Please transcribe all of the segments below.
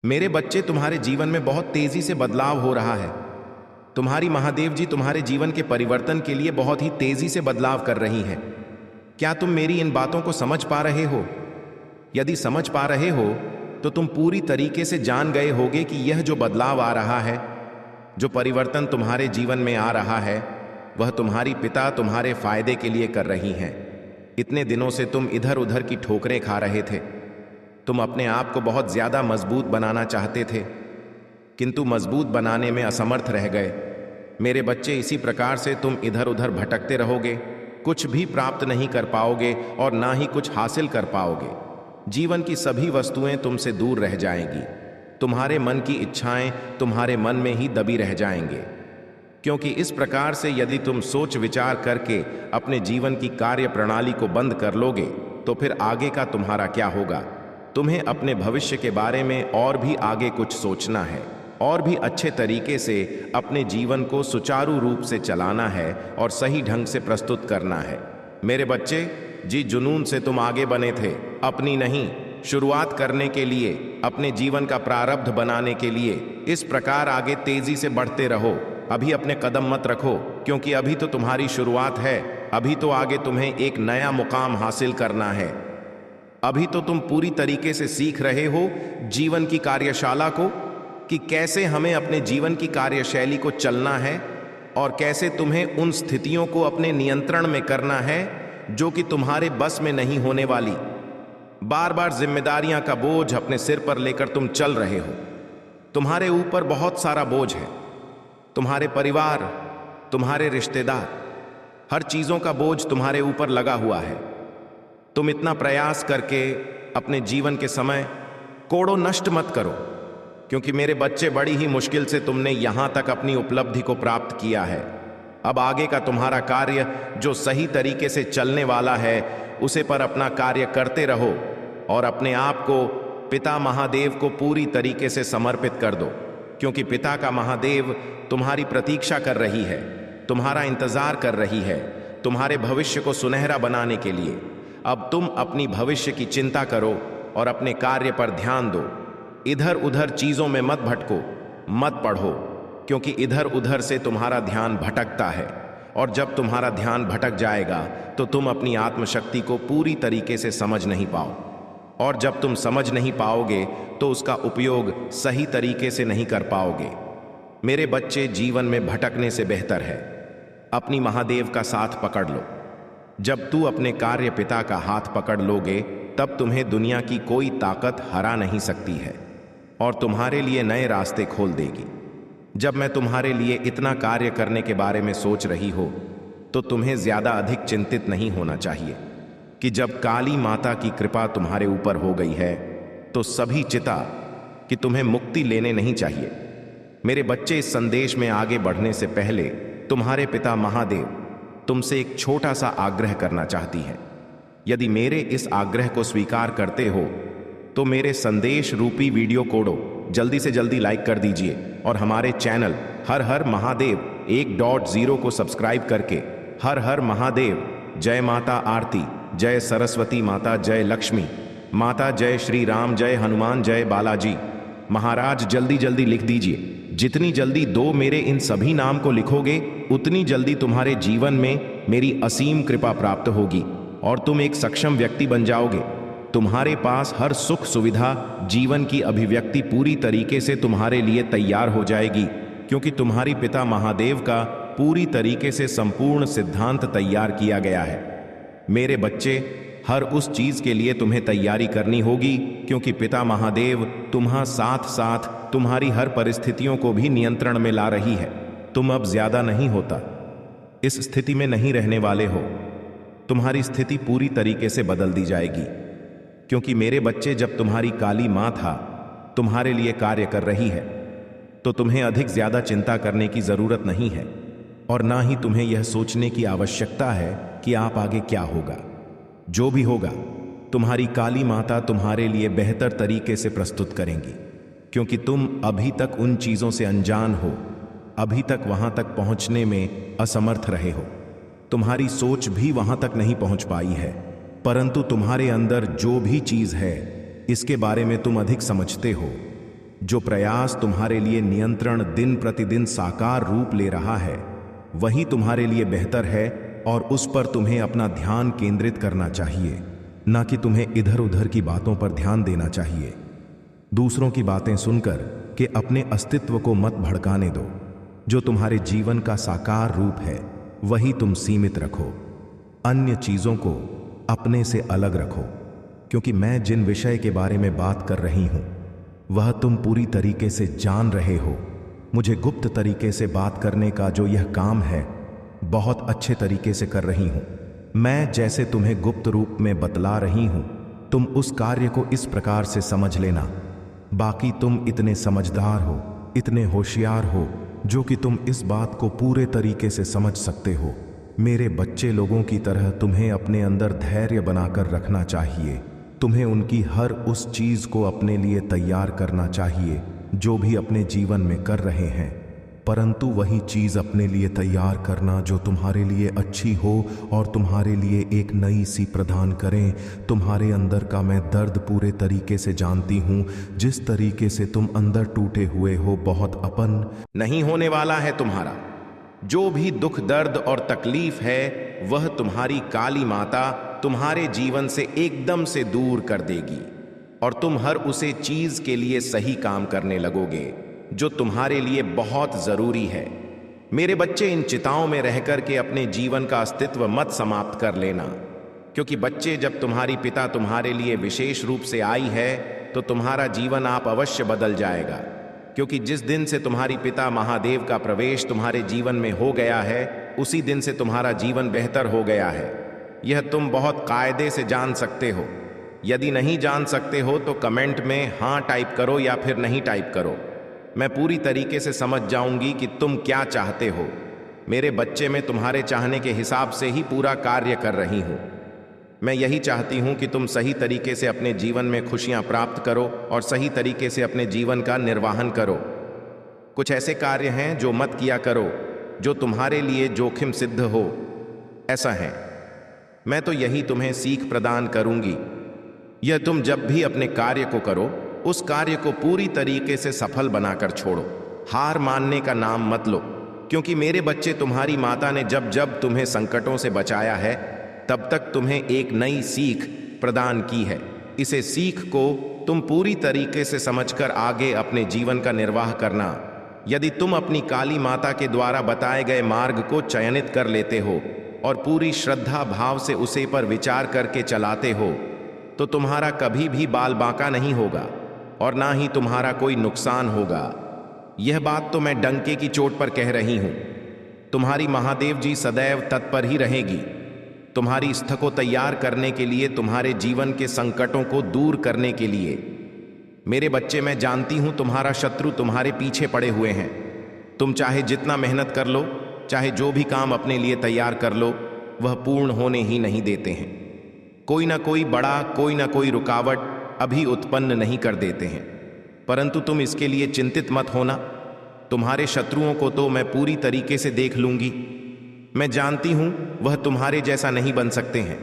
मेरे बच्चे, तुम्हारे जीवन में बहुत तेजी से बदलाव हो रहा है। तुम्हारी महादेव जी तुम्हारे जीवन के परिवर्तन के लिए बहुत ही तेजी से बदलाव कर रही हैं। क्या तुम मेरी इन बातों को समझ पा रहे हो? यदि समझ पा रहे हो तो तुम पूरी तरीके से जान गए होगे कि यह जो बदलाव आ रहा है, जो परिवर्तन तुम्हारे जीवन में आ रहा है, वह तुम्हारी पिता तुम्हारे फायदे के लिए कर रही हैं। इतने दिनों से तुम इधर उधर की ठोकरें खा रहे थे। तुम अपने आप को बहुत ज्यादा मजबूत बनाना चाहते थे, किंतु मजबूत बनाने में असमर्थ रह गए। मेरे बच्चे, इसी प्रकार से तुम इधर उधर भटकते रहोगे, कुछ भी प्राप्त नहीं कर पाओगे और ना ही कुछ हासिल कर पाओगे। जीवन की सभी वस्तुएं तुमसे दूर रह जाएंगी। तुम्हारे मन की इच्छाएं तुम्हारे मन में ही दबी रह जाएंगे, क्योंकि इस प्रकार से यदि तुम सोच विचार करके अपने जीवन की कार्य प्रणाली को बंद कर लोगे तो फिर आगे का तुम्हारा क्या होगा? तुम्हें अपने भविष्य के बारे में और भी आगे कुछ सोचना है, और भी अच्छे तरीके से अपने जीवन को सुचारू रूप से चलाना है और सही ढंग से प्रस्तुत करना है। मेरे बच्चे जी, जुनून से तुम आगे बने थे, अपनी नहीं, शुरुआत करने के लिए, अपने जीवन का प्रारब्ध बनाने के लिए। इस प्रकार आगे तेजी से बढ़ते रहो। अभी अपने कदम मत रखो, क्योंकि अभी तो तुम्हारी शुरुआत है। अभी तो आगे तुम्हें एक नया मुकाम हासिल करना है। अभी तो तुम पूरी तरीके से सीख रहे हो जीवन की कार्यशाला को, कि कैसे हमें अपने जीवन की कार्यशैली को चलना है और कैसे तुम्हें उन स्थितियों को अपने नियंत्रण में करना है जो कि तुम्हारे बस में नहीं होने वाली। बार बार जिम्मेदारियां का बोझ अपने सिर पर लेकर तुम चल रहे हो। तुम्हारे ऊपर बहुत सारा बोझ है। तुम्हारे परिवार, तुम्हारे रिश्तेदार, हर चीजों का बोझ तुम्हारे ऊपर लगा हुआ है। तुम इतना प्रयास करके अपने जीवन के समय कोड़ो नष्ट मत करो, क्योंकि मेरे बच्चे, बड़ी ही मुश्किल से तुमने यहां तक अपनी उपलब्धि को प्राप्त किया है। अब आगे का तुम्हारा कार्य जो सही तरीके से चलने वाला है, उसे पर अपना कार्य करते रहो और अपने आप को पिता महादेव को पूरी तरीके से समर्पित कर दो, क्योंकि पिता का महादेव तुम्हारी प्रतीक्षा कर रही है, तुम्हारा इंतजार कर रही है, तुम्हारे भविष्य को सुनहरा बनाने के लिए। अब तुम अपनी भविष्य की चिंता करो और अपने कार्य पर ध्यान दो। इधर उधर चीजों में मत भटको, मत पढ़ो, क्योंकि इधर उधर से तुम्हारा ध्यान भटकता है, और जब तुम्हारा ध्यान भटक जाएगा तो तुम अपनी आत्मशक्ति को पूरी तरीके से समझ नहीं पाओ, और जब तुम समझ नहीं पाओगे तो उसका उपयोग सही तरीके से नहीं कर पाओगे। मेरे बच्चे, जीवन में भटकने से बेहतर है अपनी महादेव का साथ पकड़ लो। जब तू अपने कार्य पिता का हाथ पकड़ लोगे, तब तुम्हें दुनिया की कोई ताकत हरा नहीं सकती है और तुम्हारे लिए नए रास्ते खोल देगी। जब मैं तुम्हारे लिए इतना कार्य करने के बारे में सोच रही हो, तो तुम्हें ज्यादा अधिक चिंतित नहीं होना चाहिए कि जब काली माता की कृपा तुम्हारे ऊपर हो गई है तो सभी चिता कि तुम्हें मुक्ति लेने नहीं चाहिए। मेरे बच्चे, इस संदेश में आगे बढ़ने से पहले तुम्हारे पिता महादेव तुमसे एक छोटा सा आग्रह करना चाहती है। यदि मेरे इस आग्रह को स्वीकार करते हो तो मेरे संदेश रूपी वीडियो कोडो जल्दी से जल्दी लाइक कर दीजिए और हमारे चैनल हर हर महादेव 1.0 को सब्सक्राइब करके हर हर महादेव, जय माता आरती, जय सरस्वती माता, जय लक्ष्मी माता, जय श्री राम, जय हनुमान, जय बालाजी महाराज जल्दी जल्दी लिख दीजिए। जितनी जल्दी दो मेरे इन सभी नाम को लिखोगे, उतनी जल्दी तुम्हारे जीवन में मेरी असीम कृपा प्राप्त होगी और तुम एक सक्षम व्यक्ति बन जाओगे। तुम्हारे पास हर सुख सुविधा, जीवन की अभिव्यक्ति पूरी तरीके से तुम्हारे लिए तैयार हो जाएगी, क्योंकि तुम्हारी पिता महादेव का पूरी तरीके से संपूर्ण सिद्धांत तैयार किया गया है। मेरे बच्चे, हर उस चीज के लिए तुम्हें तैयारी करनी होगी, क्योंकि पिता महादेव तुम्हां साथ साथ तुम्हारी हर परिस्थितियों को भी नियंत्रण में ला रही है। तुम अब ज्यादा नहीं होता इस स्थिति में नहीं रहने वाले हो। तुम्हारी स्थिति पूरी तरीके से बदल दी जाएगी, क्योंकि मेरे बच्चे, जब तुम्हारी काली मां था तुम्हारे लिए कार्य कर रही है, तो तुम्हें अधिक ज्यादा चिंता करने की जरूरत नहीं है, और ना ही तुम्हें यह सोचने की आवश्यकता है कि आप आगे क्या होगा। जो भी होगा, तुम्हारी काली माता तुम्हारे लिए बेहतर तरीके से प्रस्तुत करेंगी, क्योंकि तुम अभी तक उन चीजों से अनजान हो, अभी तक वहां तक पहुंचने में असमर्थ रहे हो। तुम्हारी सोच भी वहां तक नहीं पहुंच पाई है, परंतु तुम्हारे अंदर जो भी चीज है, इसके बारे में तुम अधिक समझते हो। जो प्रयास तुम्हारे लिए नियंत्रण दिन प्रतिदिन साकार रूप ले रहा है वही तुम्हारे लिए बेहतर है और उस पर तुम्हें अपना ध्यान केंद्रित करना चाहिए, ना कि तुम्हें इधर उधर की बातों पर ध्यान देना चाहिए। दूसरों की बातें सुनकर कि अपने अस्तित्व को मत भड़काने दो। जो तुम्हारे जीवन का साकार रूप है वही तुम सीमित रखो। अन्य चीजों को अपने से अलग रखो, क्योंकि मैं जिन विषय के बारे में बात कर रही हूं वह तुम पूरी तरीके से जान रहे हो। मुझे गुप्त तरीके से बात करने का जो यह काम है बहुत अच्छे तरीके से कर रही हूं। मैं जैसे तुम्हें गुप्त रूप में बतला रही हूं तुम उस कार्य को इस प्रकार से समझ लेना। बाकी तुम इतने समझदार हो, इतने होशियार हो जो कि तुम इस बात को पूरे तरीके से समझ सकते हो। मेरे बच्चे लोगों की तरह तुम्हें अपने अंदर धैर्य बनाकर रखना चाहिए। तुम्हें उनकी हर उस चीज को अपने लिए तैयार करना चाहिए जो भी अपने जीवन में कर रहे हैं, परंतु वही चीज अपने लिए तैयार करना जो तुम्हारे लिए अच्छी हो और तुम्हारे लिए एक नई सी प्रदान करें। तुम्हारे अंदर का मैं दर्द पूरे तरीके से जानती हूं। जिस तरीके से तुम अंदर टूटे हुए हो बहुत अपन नहीं होने वाला है तुम्हारा। जो भी दुख दर्द और तकलीफ है वह तुम्हारी काली माता तुम्हारे जीवन से एकदम से दूर कर देगी और तुम हर उसे चीज के लिए सही काम करने लगोगे जो तुम्हारे लिए बहुत जरूरी है। मेरे बच्चे, इन चिताओं में रहकर के अपने जीवन का अस्तित्व मत समाप्त कर लेना, क्योंकि बच्चे, जब तुम्हारी पिता तुम्हारे लिए विशेष रूप से आई है तो तुम्हारा जीवन आप अवश्य बदल जाएगा। क्योंकि जिस दिन से तुम्हारी पिता महादेव का प्रवेश तुम्हारे जीवन में हो गया है उसी दिन से तुम्हारा जीवन बेहतर हो गया है। यह तुम बहुत कायदे से जान सकते हो। यदि नहीं जान सकते हो तो कमेंट में हाँ टाइप करो या फिर नहीं टाइप करो। मैं पूरी तरीके से समझ जाऊंगी कि तुम क्या चाहते हो। मेरे बच्चे, मैं तुम्हारे चाहने के हिसाब से ही पूरा कार्य कर रही हूं। मैं यही चाहती हूं कि तुम सही तरीके से अपने जीवन में खुशियां प्राप्त करो और सही तरीके से अपने जीवन का निर्वहन करो। कुछ ऐसे कार्य हैं जो मत किया करो जो तुम्हारे लिए जोखिम सिद्ध हो। ऐसा है, मैं तो यही तुम्हें सीख प्रदान करूंगी। यह तुम जब भी अपने कार्य को करो उस कार्य को पूरी तरीके से सफल बनाकर छोड़ो। हार मानने का नाम मत लो, क्योंकि मेरे बच्चे, तुम्हारी माता ने जब जब तुम्हें संकटों से बचाया है तब तक तुम्हें एक नई सीख प्रदान की है। इसे सीख को तुम पूरी तरीके से समझकर आगे अपने जीवन का निर्वाह करना। यदि तुम अपनी काली माता के द्वारा बताए गए मार्ग को चयनित कर लेते हो और पूरी श्रद्धा भाव से उसे पर विचार करके चलाते हो तो तुम्हारा कभी भी बाल बांका नहीं होगा और ना ही तुम्हारा कोई नुकसान होगा। यह बात तो मैं डंके की चोट पर कह रही हूं। तुम्हारी महादेव जी सदैव तत्पर ही रहेगी तुम्हारी स्थ को तैयार करने के लिए, तुम्हारे जीवन के संकटों को दूर करने के लिए। मेरे बच्चे, मैं जानती हूं तुम्हारा शत्रु तुम्हारे पीछे पड़े हुए हैं। तुम चाहे जितना मेहनत कर लो, चाहे जो भी काम अपने लिए तैयार कर लो, वह पूर्ण होने ही नहीं देते हैं। कोई ना कोई रुकावट अभी उत्पन्न नहीं कर देते हैं। परंतु तुम इसके लिए चिंतित मत होना। तुम्हारे शत्रुओं को तो मैं पूरी तरीके से देख लूंगी। मैं जानती हूं वह तुम्हारे जैसा नहीं बन सकते हैं।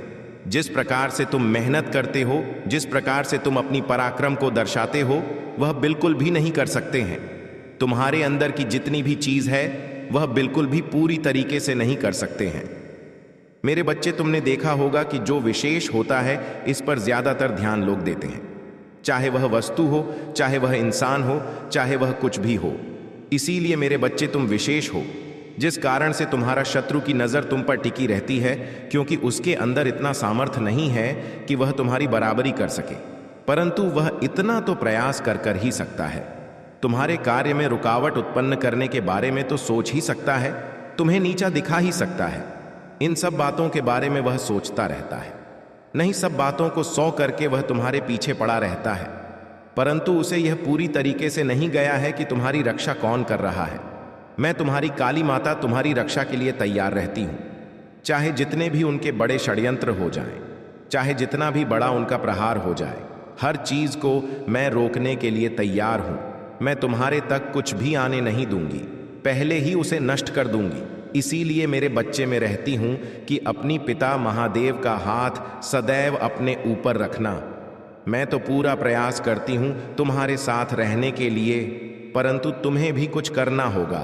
जिस प्रकार से तुम मेहनत करते हो, जिस प्रकार से तुम अपनी पराक्रम को दर्शाते हो, वह बिल्कुल भी नहीं कर सकते हैं। तुम्हारे अंदर की जितनी भी चीज है वह बिल्कुल भी पूरी तरीके से नहीं कर सकते हैं। मेरे बच्चे, तुमने देखा होगा कि जो विशेष होता है इस पर ज्यादातर ध्यान लोग देते हैं, चाहे वह वस्तु हो, चाहे वह इंसान हो, चाहे वह कुछ भी हो। इसीलिए मेरे बच्चे, तुम विशेष हो, जिस कारण से तुम्हारा शत्रु की नजर तुम पर टिकी रहती है, क्योंकि उसके अंदर इतना सामर्थ्य नहीं है कि वह तुम्हारी बराबरी कर सके, परंतु वह इतना तो प्रयास कर ही सकता है। तुम्हारे कार्य में रुकावट उत्पन्न करने के बारे में तो सोच ही सकता है, तुम्हें नीचा दिखा ही सकता है। इन सब बातों के बारे में वह सोचता रहता है। नहीं, सब बातों को 100 करके वह तुम्हारे पीछे पड़ा रहता है, परंतु उसे यह पूरी तरीके से नहीं गया है कि तुम्हारी रक्षा कौन कर रहा है। मैं, तुम्हारी काली माता, तुम्हारी रक्षा के लिए तैयार रहती हूं। चाहे जितने भी उनके बड़े षड्यंत्र हो जाएं, चाहे जितना भी बड़ा उनका प्रहार हो जाए, हर चीज को मैं रोकने के लिए तैयार हूं। मैं तुम्हारे तक कुछ भी आने नहीं दूंगी, पहले ही उसे नष्ट कर दूंगी। इसीलिए मेरे बच्चे में रहती हूं कि अपनी पिता महादेव का हाथ सदैव अपने ऊपर रखना। मैं तो पूरा प्रयास करती हूं तुम्हारे साथ रहने के लिए, परंतु तुम्हें भी कुछ करना होगा।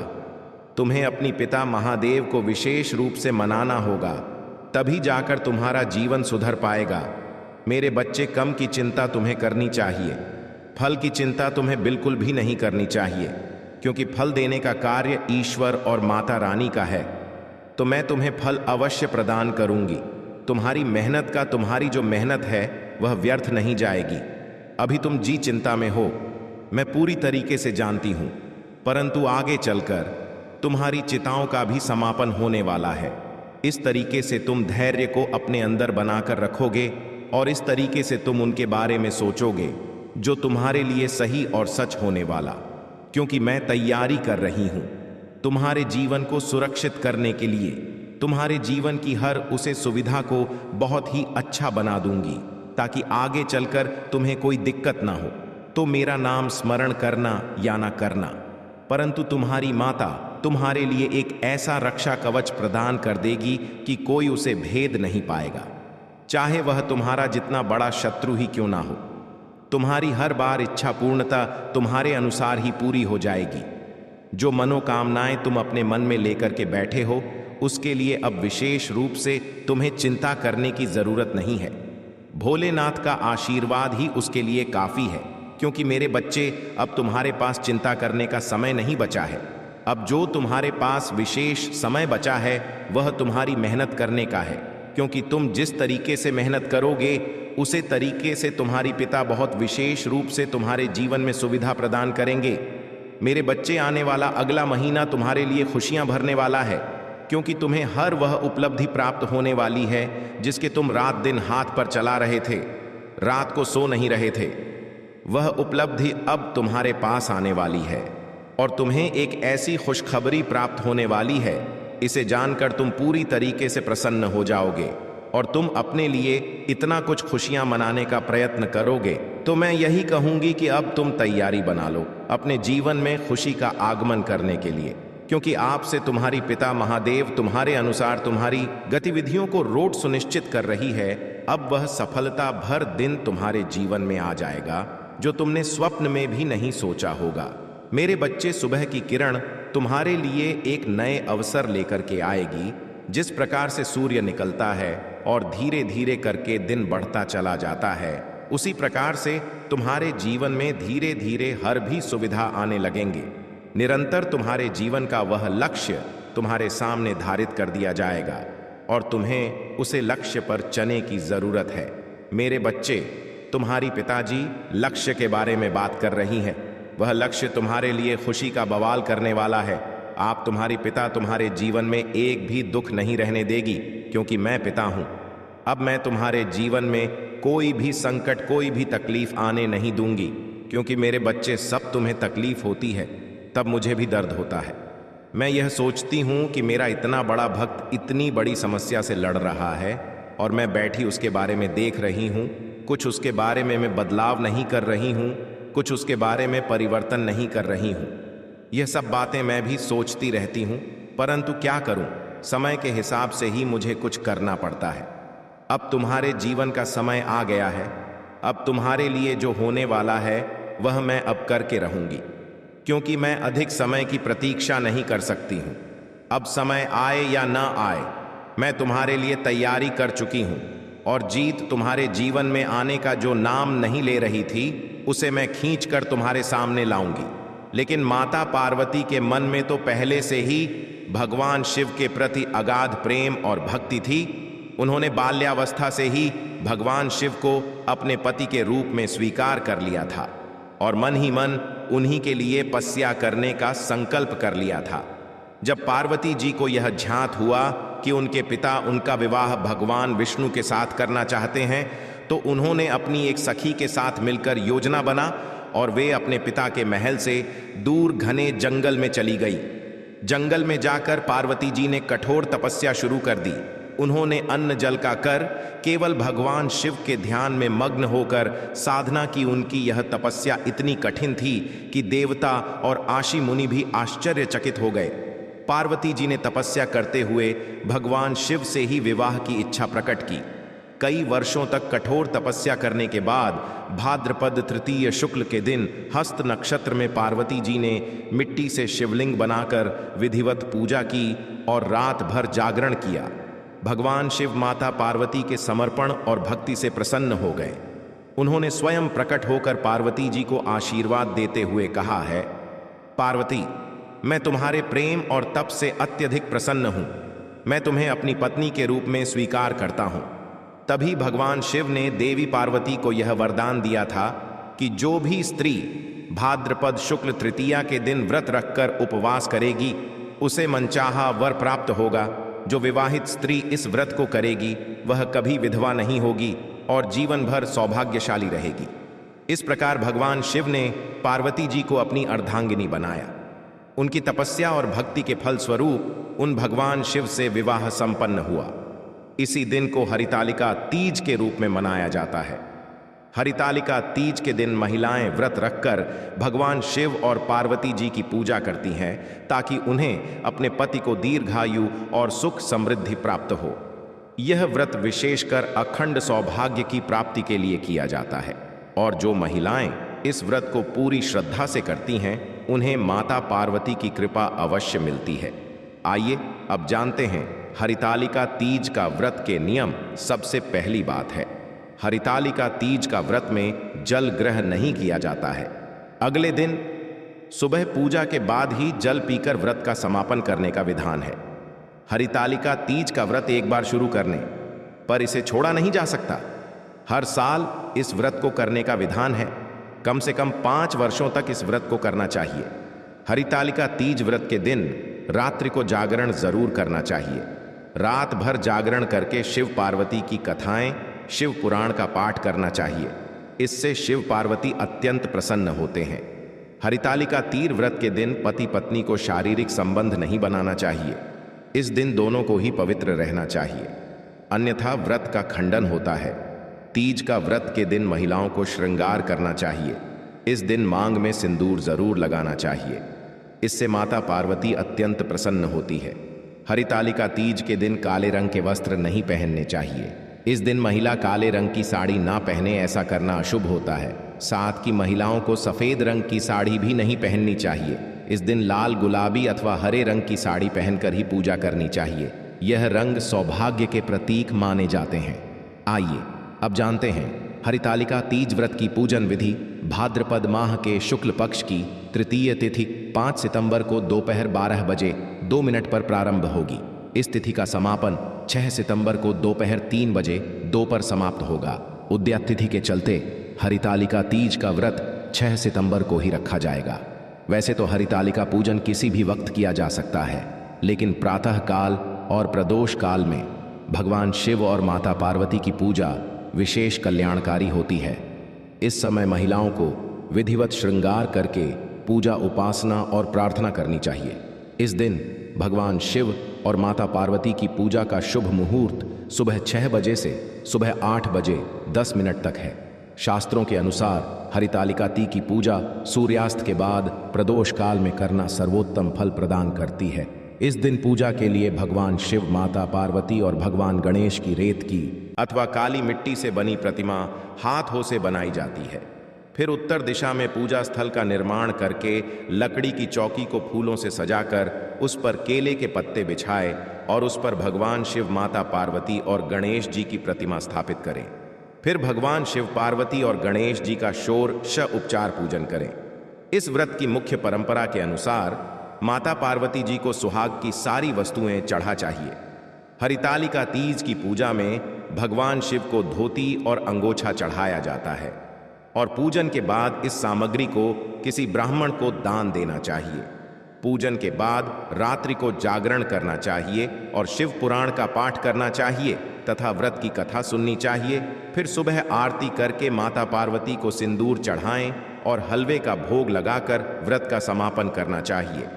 तुम्हें अपनी पिता महादेव को विशेष रूप से मनाना होगा, तभी जाकर तुम्हारा जीवन सुधर पाएगा। मेरे बच्चे, कम की चिंता तुम्हें करनी चाहिए, फल की चिंता तुम्हें बिल्कुल भी नहीं करनी चाहिए, क्योंकि फल देने का कार्य ईश्वर और माता रानी का है। तो मैं तुम्हें फल अवश्य प्रदान करूंगी। तुम्हारी मेहनत का, तुम्हारी जो मेहनत है वह व्यर्थ नहीं जाएगी। अभी तुम जी चिंता में हो, मैं पूरी तरीके से जानती हूं, परंतु आगे चलकर तुम्हारी चिताओं का भी समापन होने वाला है। इस तरीके से तुम धैर्य को अपने अंदर बनाकर रखोगे और इस तरीके से तुम उनके बारे में सोचोगे जो तुम्हारे लिए सही और सच होने वाला, क्योंकि मैं तैयारी कर रही हूं तुम्हारे जीवन को सुरक्षित करने के लिए। तुम्हारे जीवन की हर उसे सुविधा को बहुत ही अच्छा बना दूंगी, ताकि आगे चलकर तुम्हें कोई दिक्कत ना हो। तो मेरा नाम स्मरण करना या ना करना, परंतु तुम्हारी माता तुम्हारे लिए एक ऐसा रक्षा कवच प्रदान कर देगी कि कोई उसे भेद नहीं पाएगा, चाहे वह तुम्हारा जितना बड़ा शत्रु ही क्यों ना हो। तुम्हारी हर बार इच्छा पूर्णता तुम्हारे अनुसार ही पूरी हो जाएगी। जो मनोकामनाएं तुम अपने मन में लेकर के बैठे हो, उसके लिए अब विशेष रूप से तुम्हें चिंता करने की जरूरत नहीं है। भोलेनाथ का आशीर्वाद ही उसके लिए काफी है, क्योंकि मेरे बच्चे, अब तुम्हारे पास चिंता करने का समय नहीं बचा है। अब जो तुम्हारे पास विशेष समय बचा है वह तुम्हारी मेहनत करने का है, क्योंकि तुम जिस तरीके से मेहनत करोगे उसे तरीके से तुम्हारी पिता बहुत विशेष रूप से तुम्हारे जीवन में सुविधा प्रदान करेंगे। मेरे बच्चे, आने वाला अगला महीना तुम्हारे लिए खुशियां भरने वाला है, क्योंकि तुम्हें हर वह उपलब्धि प्राप्त होने वाली है जिसके तुम रात दिन हाथ पर चला रहे थे, रात को सो नहीं रहे थे। वह उपलब्धि अब तुम्हारे पास आने वाली है और तुम्हें एक ऐसी खुशखबरी प्राप्त होने वाली है, इसे जानकर तुम पूरी तरीके से प्रसन्न हो जाओगे और तुम अपने लिए इतना कुछ खुशियां मनाने का प्रयत्न करोगे। तो मैं यही कहूंगी कि अब तुम तैयारी बना लो अपने जीवन में खुशी का आगमन करने के लिए, क्योंकि आपसे तुम्हारी पिता महादेव तुम्हारे अनुसार तुम्हारी गतिविधियों को रोड सुनिश्चित कर रही है। अब वह सफलता भर दिन तुम्हारे जीवन में आ जाएगा जो तुमने स्वप्न में भी नहीं सोचा होगा। मेरे बच्चे, सुबह की किरण तुम्हारे लिए एक नए अवसर लेकर के आएगी। जिस प्रकार से सूर्य निकलता है और धीरे धीरे करके दिन बढ़ता चला जाता है, उसी प्रकार से तुम्हारे जीवन में धीरे धीरे हर भी सुविधा आने लगेंगे। निरंतर तुम्हारे जीवन का वह लक्ष्य तुम्हारे सामने धारित कर दिया जाएगा और तुम्हें उसे लक्ष्य पर चलने की जरूरत है। मेरे बच्चे, तुम्हारी पिताजी लक्ष्य के बारे में बात कर रही हैं। वह लक्ष्य तुम्हारे लिए खुशी का बवाल करने वाला है। आप, तुम्हारी पिता तुम्हारे जीवन में एक भी दुख नहीं रहने देगी, क्योंकि मैं पिता हूं। अब मैं तुम्हारे जीवन में कोई भी संकट, कोई भी तकलीफ आने नहीं दूंगी, क्योंकि मेरे बच्चे, सब तुम्हें तकलीफ होती है तब मुझे भी दर्द होता है। मैं यह सोचती हूं कि मेरा इतना बड़ा भक्त इतनी बड़ी समस्या से लड़ रहा है और मैं बैठी उसके बारे में देख रही हूं। कुछ उसके बारे में मैं बदलाव नहीं कर रही हूं, कुछ उसके बारे में परिवर्तन नहीं कर रही हूं। यह सब बातें मैं भी सोचती रहती हूं, परंतु क्या करूं, समय के हिसाब से ही मुझे कुछ करना पड़ता है। अब तुम्हारे जीवन का समय आ गया है। अब तुम्हारे लिए जो होने वाला है वह मैं अब करके रहूंगी, क्योंकि मैं अधिक समय की प्रतीक्षा नहीं कर सकती हूं। अब समय आए या ना आए, मैं तुम्हारे लिए तैयारी कर चुकी हूं और जीत तुम्हारे जीवन में आने का जो नाम नहीं ले रही थी उसे मैं खींच कर तुम्हारे सामने लाऊंगी। लेकिन माता पार्वती के मन में तो पहले से ही भगवान शिव के प्रति अगाध प्रेम और भक्ति थी। उन्होंने बाल्यावस्था से ही भगवान शिव को अपने पति के रूप में स्वीकार कर लिया था और मन ही मन उन्हीं के लिए तपस्या करने का संकल्प कर लिया था। जब पार्वती जी को यह झांत हुआ कि उनके पिता उनका विवाह भगवान विष्णु के साथ करना चाहते हैं, तो उन्होंने अपनी एक सखी के साथ मिलकर योजना बना और वे अपने पिता के महल से दूर घने जंगल में चली गई। जंगल में जाकर पार्वती जी ने कठोर तपस्या शुरू कर दी। उन्होंने अन्न जल का कर केवल भगवान शिव के ध्यान में मग्न होकर साधना की। उनकी यह तपस्या इतनी कठिन थी कि देवता और आशी मुनि भी आश्चर्यचकित हो गए। पार्वती जी ने तपस्या करते हुए भगवान शिव से ही विवाह की इच्छा प्रकट की। कई वर्षों तक कठोर तपस्या करने के बाद भाद्रपद तृतीय शुक्ल के दिन हस्त नक्षत्र में पार्वती जी ने मिट्टी से शिवलिंग बनाकर विधिवत पूजा की और रात भर जागरण किया। भगवान शिव माता पार्वती के समर्पण और भक्ति से प्रसन्न हो गए। उन्होंने स्वयं प्रकट होकर पार्वती जी को आशीर्वाद देते हुए कहा है, पार्वती, मैं तुम्हारे प्रेम और तप से अत्यधिक प्रसन्न हूं। मैं तुम्हें अपनी पत्नी के रूप में स्वीकार करता हूं। तभी भगवान शिव ने देवी पार्वती को यह वरदान दिया था कि जो भी स्त्री भाद्रपद शुक्ल तृतीया के दिन व्रत रखकर उपवास करेगी उसे मनचाहा वर प्राप्त होगा। जो विवाहित स्त्री इस व्रत को करेगी वह कभी विधवा नहीं होगी और जीवन भर सौभाग्यशाली रहेगी। इस प्रकार भगवान शिव ने पार्वती जी को अपनी अर्धांगिनी बनाया। उनकी तपस्या और भक्ति के फल स्वरूप उन भगवान शिव से विवाह संपन्न हुआ। इसी दिन को हरितालिका तीज के रूप में मनाया जाता है। हरितालिका तीज के दिन महिलाएं व्रत रखकर भगवान शिव और पार्वती जी की पूजा करती हैं ताकि उन्हें अपने पति को दीर्घायु और सुख समृद्धि प्राप्त हो। यह व्रत विशेषकर अखंड सौभाग्य की प्राप्ति के लिए किया जाता है और जो महिलाएं इस व्रत को पूरी श्रद्धा से करती हैं उन्हें माता पार्वती की कृपा अवश्य मिलती है। आइए अब जानते हैं हरितालिका तीज का व्रत के नियम। सबसे पहली बात है, हरितालिका तीज का व्रत में जल ग्रहण नहीं किया जाता है। अगले दिन सुबह पूजा के बाद ही जल पीकर व्रत का समापन करने का विधान है। हरितालिका तीज का व्रत एक बार शुरू करने पर इसे छोड़ा नहीं जा सकता। हर साल इस व्रत को करने का विधान है। कम से कम 5 वर्षों तक इस व्रत को करना चाहिए। हरितालिका तीज व्रत के दिन रात्रि को जागरण जरूर करना चाहिए। रात भर जागरण करके शिव पार्वती की कथाएं, शिव पुराण का पाठ करना चाहिए। इससे शिव पार्वती अत्यंत प्रसन्न होते हैं। हरितालिका तीज व्रत के दिन पति पत्नी को शारीरिक संबंध नहीं बनाना चाहिए। इस दिन दोनों को ही पवित्र रहना चाहिए, अन्यथा व्रत का खंडन होता है। तीज का व्रत के दिन महिलाओं को श्रृंगार करना चाहिए। इस दिन मांग में सिंदूर जरूर लगाना चाहिए। इससे माता पार्वती अत्यंत प्रसन्न होती है। हरितालिका तीज के दिन काले रंग के वस्त्र नहीं पहनने चाहिए। इस दिन महिला काले रंग की साड़ी ना पहने, ऐसा करना अशुभ होता है। साथ की महिलाओं को सफेद रंग की साड़ी भी नहीं पहननी चाहिए। इस दिन लाल, गुलाबी अथवा हरे रंग की साड़ी पहनकर ही पूजा करनी चाहिए। यह रंग सौभाग्य के प्रतीक माने जाते हैं। आइए अब जानते हैं हरितालिका तीज व्रत की पूजन विधि। भाद्रपद माह के शुक्ल पक्ष की तृतीय तिथि 5 सितंबर को दोपहर 12 बजे 2 मिनट पर प्रारंभ होगी। इस तिथि का समापन 6 सितंबर को दोपहर 3 बजे 2 पर समाप्त होगा। उद्या तिथि के चलते हरितालिका तीज का व्रत 6 सितंबर को ही रखा जाएगा। वैसे तो हरितालिका पूजन किसी भी वक्त किया जा सकता है, लेकिन प्रातः काल और प्रदोष काल में भगवान शिव और माता पार्वती की पूजा विशेष कल्याणकारी होती है। इस समय महिलाओं को विधिवत श्रृंगार करके पूजा, उपासना और प्रार्थना करनी चाहिए। इस दिन भगवान शिव और माता पार्वती की पूजा का शुभ मुहूर्त सुबह 6 बजे से सुबह 8 बजे 10 मिनट तक है। शास्त्रों के अनुसार हरितालिका तीज की पूजा सूर्यास्त के बाद प्रदोष काल में करना सर्वोत्तम फल प्रदान करती है। इस दिन पूजा के लिए भगवान शिव, माता पार्वती और भगवान गणेश की रेत की अथवा काली मिट्टी से बनी प्रतिमा हाथों से बनाई जाती है। फिर उत्तर दिशा में पूजा स्थल का निर्माण करके लकड़ी की चौकी को फूलों से सजाकर उस पर केले के पत्ते बिछाए और उस पर भगवान शिव, माता पार्वती और गणेश जी की प्रतिमा स्थापित करें। फिर भगवान शिव, पार्वती और गणेश जी का षोडश उपचार पूजन करें। इस व्रत की मुख्य परंपरा के अनुसार माता पार्वती जी को सुहाग की सारी वस्तुएं चढ़ा चाहिए। हरितालिका तीज की पूजा में भगवान शिव को धोती और अंगोछा चढ़ाया जाता है और पूजन के बाद इस सामग्री को किसी ब्राह्मण को दान देना चाहिए। पूजन के बाद रात्रि को जागरण करना चाहिए और शिव पुराण का पाठ करना चाहिए तथा व्रत की कथा सुननी चाहिए। फिर सुबह आरती करके माता पार्वती को सिंदूर चढ़ाएं और हलवे का भोग लगाकर व्रत का समापन करना चाहिए।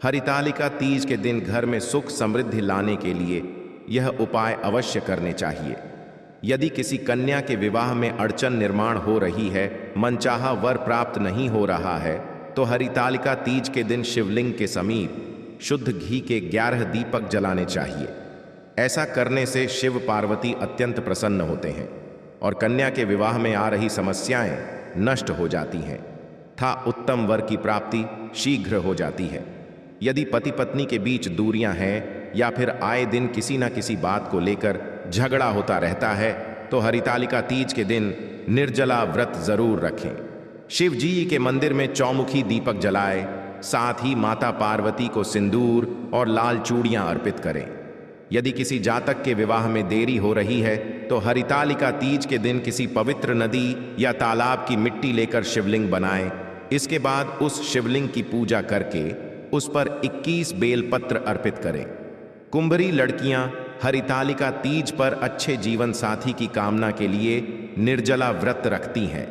हरितालिका तीज के दिन घर में सुख समृद्धि लाने के लिए यह उपाय अवश्य करने चाहिए। यदि किसी कन्या के विवाह में अड़चन निर्माण हो रही है, मनचाहा वर प्राप्त नहीं हो रहा है, तो हरितालिका तीज के दिन शिवलिंग के समीप शुद्ध घी के 11 दीपक जलाने चाहिए। ऐसा करने से शिव पार्वती अत्यंत प्रसन्न होते हैं और कन्या के विवाह में आ रही समस्याएं नष्ट हो जाती हैं तथा उत्तम वर की प्राप्ति शीघ्र हो जाती है। यदि पति पत्नी के बीच दूरियां हैं या फिर आए दिन किसी न किसी बात को लेकर झगड़ा होता रहता है तो हरितालिका तीज के दिन निर्जला व्रत जरूर रखें। शिव जी के मंदिर में चौमुखी दीपक जलाए, साथ ही माता पार्वती को सिंदूर और लाल चूड़ियां अर्पित करें। यदि किसी जातक के विवाह में देरी हो रही है तो हरितालिका तीज के दिन किसी पवित्र नदी या तालाब की मिट्टी लेकर शिवलिंग बनाएं। इसके बाद उस शिवलिंग की पूजा करके उस पर 21 बेलपत्र अर्पित करें। कुंभरी लड़कियां हरितालिका तीज पर अच्छे जीवन साथी की कामना के लिए निर्जला व्रत रखती हैं।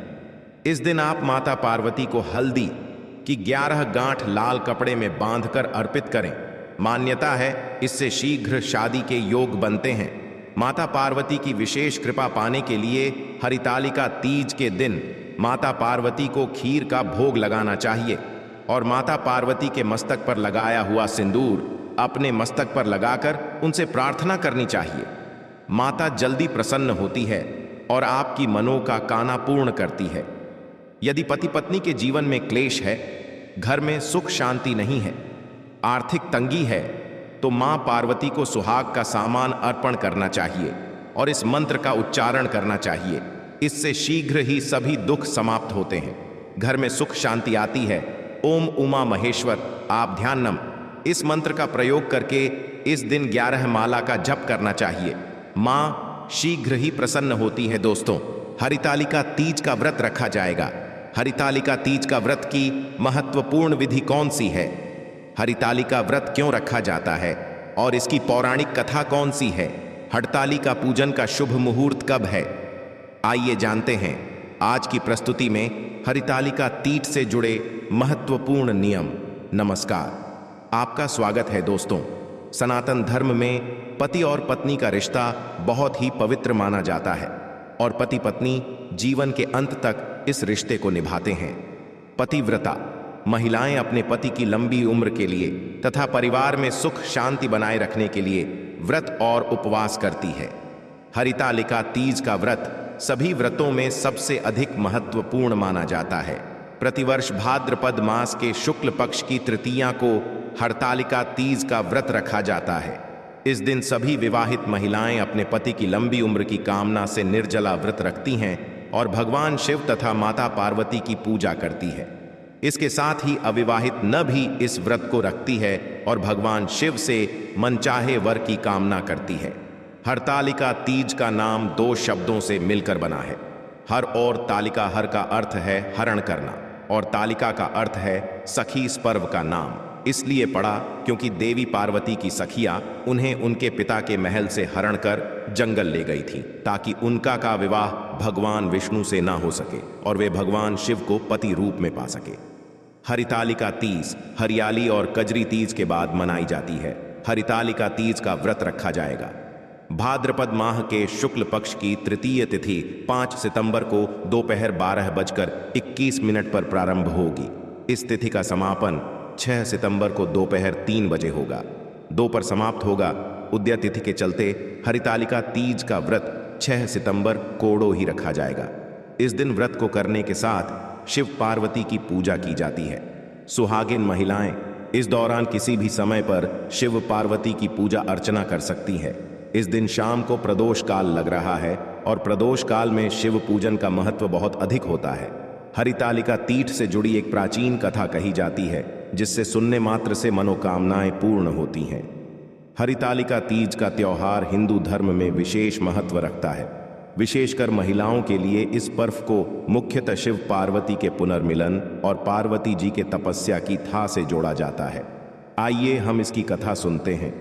इस दिन आप माता पार्वती को हल्दी की 11 गांठ लाल कपड़े में बांधकर अर्पित करें। मान्यता है इससे शीघ्र शादी के योग बनते हैं। माता पार्वती की विशेष कृपा पाने के लिए हरितालिका तीज के दिन माता पार्वती को खीर का भोग लगाना चाहिए और माता पार्वती के मस्तक पर लगाया हुआ सिंदूर अपने मस्तक पर लगाकर उनसे प्रार्थना करनी चाहिए। माता जल्दी प्रसन्न होती है और आपकी मनोकामना पूर्ण करती है। यदि पति पत्नी के जीवन में क्लेश है, घर में सुख शांति नहीं है, आर्थिक तंगी है, तो मां पार्वती को सुहाग का सामान अर्पण करना चाहिए और इस मंत्र का उच्चारण करना चाहिए। इससे शीघ्र ही सभी दुख समाप्त होते हैं, घर में सुख शांति आती है। ओम उमा महेश्वर आप ध्यानम इस मंत्र का प्रयोग करके इस दिन 11 माला का जप करना चाहिए। मां शीघ्र ही प्रसन्न होती है। दोस्तों, हरितालिका तीज का व्रत रखा जाएगा। हरितालिका तीज का व्रत की महत्वपूर्ण विधि कौन सी है? हरितालिका व्रत क्यों रखा जाता है और इसकी पौराणिक कथा कौन सी है? हरतालिका पूजन का शुभ मुहूर्त कब है? आइए जानते हैं आज की प्रस्तुति में हरितालिका तीज से जुड़े महत्वपूर्ण नियम। नमस्कार, आपका स्वागत है दोस्तों। सनातन धर्म में पति और पत्नी का रिश्ता बहुत ही पवित्र माना जाता है और पति पत्नी जीवन के अंत तक इस रिश्ते को निभाते हैं। पतिव्रता महिलाएं अपने पति की लंबी उम्र के लिए तथा परिवार में सुख शांति बनाए रखने के लिए व्रत और उपवास करती है। हरितालिका तीज का व्रत सभी व्रतों में सबसे अधिक महत्वपूर्ण माना जाता है। प्रतिवर्ष भाद्रपद मास के शुक्ल पक्ष की तृतीया को हरतालिका तीज का व्रत रखा जाता है। इस दिन सभी विवाहित महिलाएं अपने पति की लंबी उम्र की कामना से निर्जला व्रत रखती हैं और भगवान शिव तथा माता पार्वती की पूजा करती है। इसके साथ ही अविवाहित न भी इस व्रत को रखती है और भगवान शिव से मनचाहे वर की कामना करती है। हरतालिका तीज का नाम 2 शब्दों से मिलकर बना है। हर और तालिका, हर का अर्थ है हरण करना और तालिका का अर्थ है सखी। इस पर्व का नाम इसलिए पड़ा क्योंकि देवी पार्वती की सखियां उन्हें उनके पिता के महल से हरण कर जंगल ले गई थी ताकि उनका का विवाह भगवान विष्णु से ना हो सके और वे भगवान शिव को पति रूप में पा सके। हरितालिका तीज हरियाली और कजरी तीज के बाद मनाई जाती है। हरितालिका तीज का व्रत रखा जाएगा। भाद्रपद माह के शुक्ल पक्ष की तृतीय तिथि 5 सितंबर को दोपहर 12:21 पर प्रारंभ होगी। इस तिथि का समापन 6 सितंबर को दोपहर 3 बजे होगा। 2 पर समाप्त होगा। उदय तिथि के चलते हरितालिका तीज का व्रत 6 सितंबर कोड़ो ही रखा जाएगा। इस दिन व्रत को करने के साथ शिव पार्वती की पूजा की जाती है। सुहागिन महिलाएं इस दौरान किसी भी समय पर शिव पार्वती की पूजा अर्चना कर सकती है। इस दिन शाम को प्रदोष काल लग रहा है और प्रदोष काल में शिव पूजन का महत्व बहुत अधिक होता है। हरितालिका तीज से जुड़ी एक प्राचीन कथा कही जाती है जिससे सुनने मात्र से मनोकामनाएं पूर्ण होती हैं। हरितालिका तीज का त्योहार हिंदू धर्म में विशेष महत्व रखता है। विशेषकर महिलाओं के लिए इस पर्व को मुख्यतः शिव पार्वती के पुनर्मिलन और पार्वती जी के तपस्या की था से जोड़ा जाता है। आइए हम इसकी कथा सुनते हैं।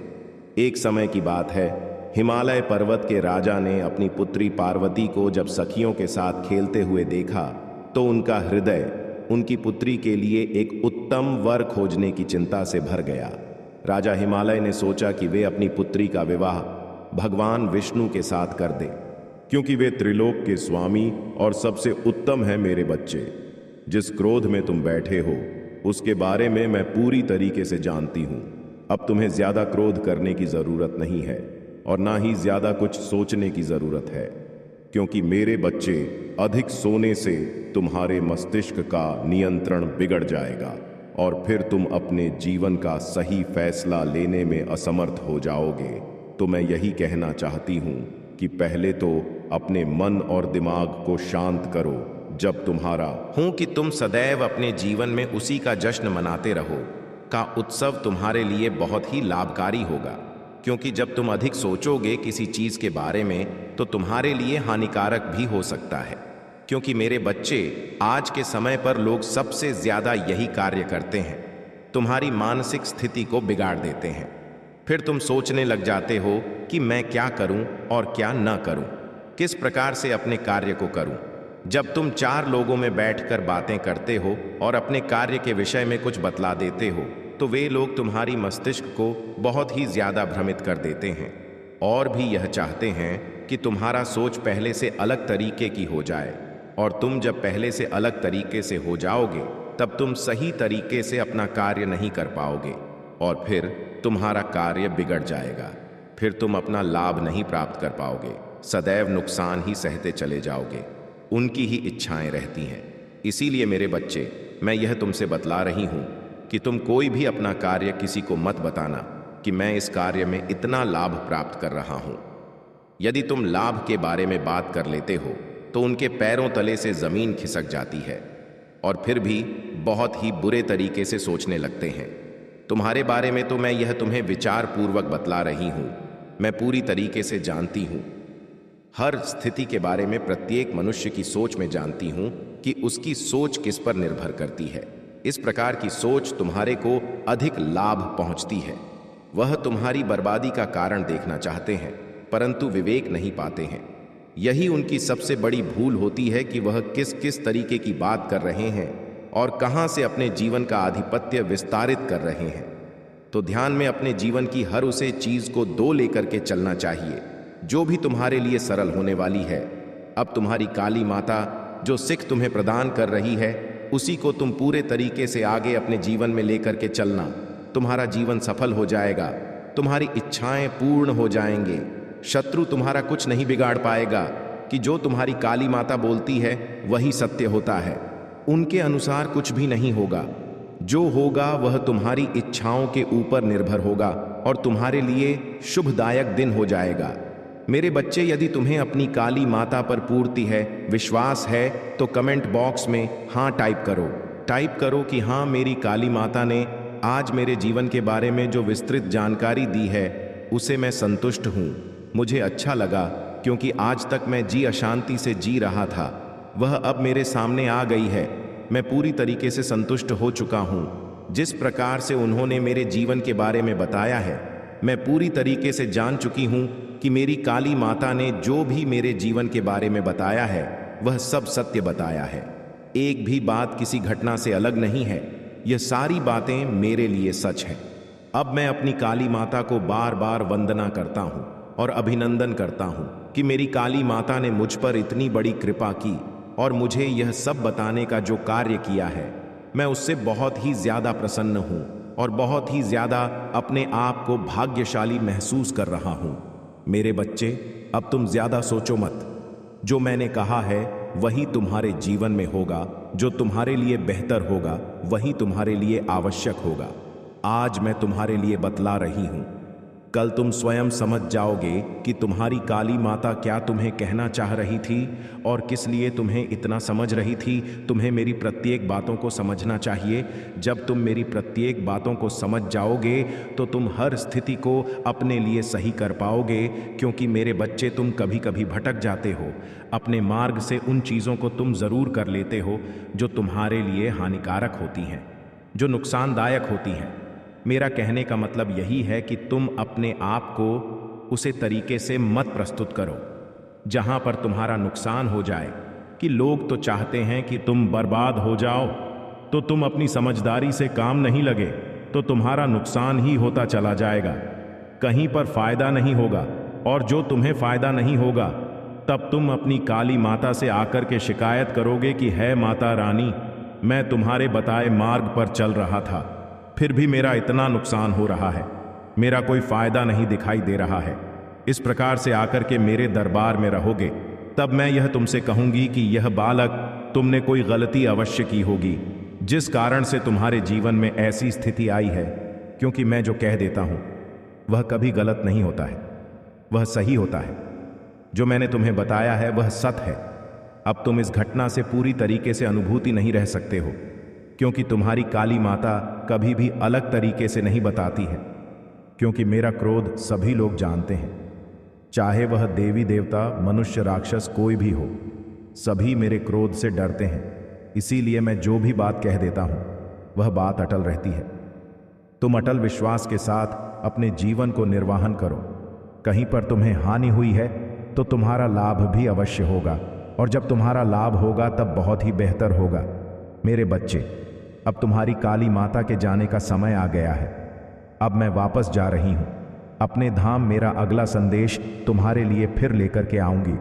एक समय की बात है, हिमालय पर्वत के राजा ने अपनी पुत्री पार्वती को जब सखियों के साथ खेलते हुए देखा तो उनका हृदय उनकी पुत्री के लिए एक उत्तम वर खोजने की चिंता से भर गया। राजा हिमालय ने सोचा कि वे अपनी पुत्री का विवाह भगवान विष्णु के साथ कर दें, क्योंकि वे त्रिलोक के स्वामी और सबसे उत्तम हैं। मेरे बच्चे, जिस क्रोध में तुम बैठे हो उसके बारे में मैं पूरी तरीके से जानती हूँ। अब तुम्हें ज्यादा क्रोध करने की जरूरत नहीं है। और ना ही ज्यादा कुछ सोचने की जरूरत है, क्योंकि मेरे बच्चे अधिक सोने से तुम्हारे मस्तिष्क का नियंत्रण बिगड़ जाएगा और फिर तुम अपने जीवन का सही फैसला लेने में असमर्थ हो जाओगे। तो मैं यही कहना चाहती हूँ कि पहले तो अपने मन और दिमाग को शांत करो। जब तुम्हारा हूं कि तुम सदैव अपने जीवन में उसी का जश्न मनाते रहो का उत्सव तुम्हारे लिए बहुत ही लाभकारी होगा, क्योंकि जब तुम अधिक सोचोगे किसी चीज के बारे में तो तुम्हारे लिए हानिकारक भी हो सकता है। क्योंकि मेरे बच्चे, आज के समय पर लोग सबसे ज्यादा यही कार्य करते हैं, तुम्हारी मानसिक स्थिति को बिगाड़ देते हैं। फिर तुम सोचने लग जाते हो कि मैं क्या करूं और क्या न करूं, किस प्रकार से अपने कार्य को करूं। जब तुम चार लोगों में बैठकर बातें करते हो और अपने कार्य के विषय में कुछ बतला देते हो तो वे लोग तुम्हारी मस्तिष्क को बहुत ही ज्यादा भ्रमित कर देते हैं और भी यह चाहते हैं कि तुम्हारा सोच पहले से अलग तरीके की हो जाए। और तुम जब पहले से अलग तरीके से हो जाओगे तब तुम सही तरीके से अपना कार्य नहीं कर पाओगे और फिर तुम्हारा कार्य बिगड़ जाएगा। फिर तुम अपना लाभ नहीं प्राप्त कर पाओगे, सदैव नुकसान ही सहते चले जाओगे। उनकी ही इच्छाएं रहती हैं। इसीलिए मेरे बच्चे, मैं यह तुमसे बतला रही हूं कि तुम कोई भी अपना कार्य किसी को मत बताना कि मैं इस कार्य में इतना लाभ प्राप्त कर रहा हूं। यदि तुम लाभ के बारे में बात कर लेते हो तो उनके पैरों तले से जमीन खिसक जाती है और फिर भी बहुत ही बुरे तरीके से सोचने लगते हैं। तुम्हारे बारे में तो मैं यह तुम्हें विचार पूर्वक बतला रही हूं। मैं पूरी तरीके से जानती हूं, हर स्थिति के बारे में प्रत्येक मनुष्य की सोच में जानती हूं कि उसकी सोच किस पर निर्भर करती है। इस प्रकार की सोच तुम्हारे को अधिक लाभ पहुंचती है। वह तुम्हारी बर्बादी का कारण देखना चाहते हैं परंतु विवेक नहीं पाते हैं। यही उनकी सबसे बड़ी भूल होती है कि वह किस किस तरीके की बात कर रहे हैं और कहां से अपने जीवन का आधिपत्य विस्तारित कर रहे हैं। तो ध्यान में अपने जीवन की हर उसे चीज को दो लेकर के चलना चाहिए जो भी तुम्हारे लिए सरल होने वाली है। अब तुम्हारी काली माता जो सिख तुम्हें प्रदान कर रही है उसी को तुम पूरे तरीके से आगे अपने जीवन में लेकर के चलना। तुम्हारा जीवन सफल हो जाएगा, तुम्हारी इच्छाएं पूर्ण हो जाएंगे, शत्रु तुम्हारा कुछ नहीं बिगाड़ पाएगा कि जो तुम्हारी काली माता बोलती है वही सत्य होता है। उनके अनुसार कुछ भी नहीं होगा, जो होगा वह तुम्हारी इच्छाओं के ऊपर निर्भर होगा और तुम्हारे लिए शुभदायक दिन हो जाएगा। मेरे बच्चे, यदि तुम्हें अपनी काली माता पर पूर्ति है, विश्वास है तो कमेंट बॉक्स में हाँ टाइप करो। टाइप करो कि हाँ, मेरी काली माता ने आज मेरे जीवन के बारे में जो विस्तृत जानकारी दी है उसे मैं संतुष्ट हूँ। मुझे अच्छा लगा क्योंकि आज तक मैं जी अशांति से जी रहा था, वह अब मेरे सामने आ गई है। मैं पूरी तरीके से संतुष्ट हो चुका हूँ। जिस प्रकार से उन्होंने मेरे जीवन के बारे में बताया है, मैं पूरी तरीके से जान चुकी हूँ कि मेरी काली माता ने जो भी मेरे जीवन के बारे में बताया है वह सब सत्य बताया है। एक भी बात किसी घटना से अलग नहीं है। यह सारी बातें मेरे लिए सच हैं। अब मैं अपनी काली माता को बार बार वंदना करता हूँ और अभिनंदन करता हूँ कि मेरी काली माता ने मुझ पर इतनी बड़ी कृपा की और मुझे यह सब बताने का जो कार्य किया है, मैं उससे बहुत ही ज्यादा प्रसन्न हूँ और बहुत ही ज्यादा अपने आप को भाग्यशाली महसूस कर रहा हूँ। मेरे बच्चे, अब तुम ज्यादा सोचो मत। जो मैंने कहा है वही तुम्हारे जीवन में होगा, जो तुम्हारे लिए बेहतर होगा वही तुम्हारे लिए आवश्यक होगा। आज मैं तुम्हारे लिए बतला रही हूं, कल तुम स्वयं समझ जाओगे कि तुम्हारी काली माता क्या तुम्हें कहना चाह रही थी और किस लिए तुम्हें इतना समझ रही थी। तुम्हें मेरी प्रत्येक बातों को समझना चाहिए। जब तुम मेरी प्रत्येक बातों को समझ जाओगे तो तुम हर स्थिति को अपने लिए सही कर पाओगे। क्योंकि मेरे बच्चे, तुम कभी कभी भटक जाते हो अपने मार्ग से। उन चीज़ों को तुम ज़रूर कर लेते हो जो तुम्हारे लिए हानिकारक होती हैं, जो नुकसानदायक होती हैं। मेरा कहने का मतलब यही है कि तुम अपने आप को उसे तरीके से मत प्रस्तुत करो जहां पर तुम्हारा नुकसान हो जाए। कि लोग तो चाहते हैं कि तुम बर्बाद हो जाओ, तो तुम अपनी समझदारी से काम नहीं लगे तो तुम्हारा नुकसान ही होता चला जाएगा, कहीं पर फायदा नहीं होगा। और जो तुम्हें फायदा नहीं होगा तब तुम अपनी काली माता से आकर के शिकायत करोगे कि है माता रानी, मैं तुम्हारे बताए मार्ग पर चल रहा था, फिर भी मेरा इतना नुकसान हो रहा है, मेरा कोई फायदा नहीं दिखाई दे रहा है। इस प्रकार से आकर के मेरे दरबार में रहोगे, तब मैं यह तुमसे कहूंगी कि यह बालक, तुमने कोई गलती अवश्य की होगी, जिस कारण से तुम्हारे जीवन में ऐसी स्थिति आई है। क्योंकि मैं जो कह देता हूं वह कभी गलत नहीं होता है, वह सही होता है। जो मैंने तुम्हें बताया है वह सत्य है। अब तुम इस घटना से पूरी तरीके से अनुभूति नहीं रह सकते हो, क्योंकि तुम्हारी काली माता कभी भी अलग तरीके से नहीं बताती है। क्योंकि मेरा क्रोध सभी लोग जानते हैं, चाहे वह देवी देवता, मनुष्य, राक्षस, कोई भी हो, सभी मेरे क्रोध से डरते हैं। इसीलिए मैं जो भी बात कह देता हूं वह बात अटल रहती है। तुम अटल विश्वास के साथ अपने जीवन को निर्वाहन करो। कहीं पर तुम्हें हानि हुई है तो तुम्हारा लाभ भी अवश्य होगा, और जब तुम्हारा लाभ होगा तब बहुत ही बेहतर होगा। मेरे बच्चे, अब तुम्हारी काली माता के जाने का समय आ गया है। अब मैं वापस जा रही हूं अपने धाम। मेरा अगला संदेश तुम्हारे लिए फिर लेकर के आऊंगी।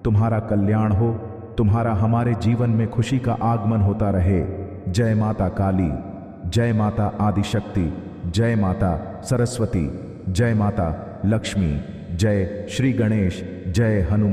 तुम्हारा कल्याण हो, तुम्हारा हमारे जीवन में खुशी का आगमन होता रहे। जय माता काली, जय माता आदिशक्ति, जय माता सरस्वती, जय माता लक्ष्मी, जय श्री गणेश, जय हनुमान।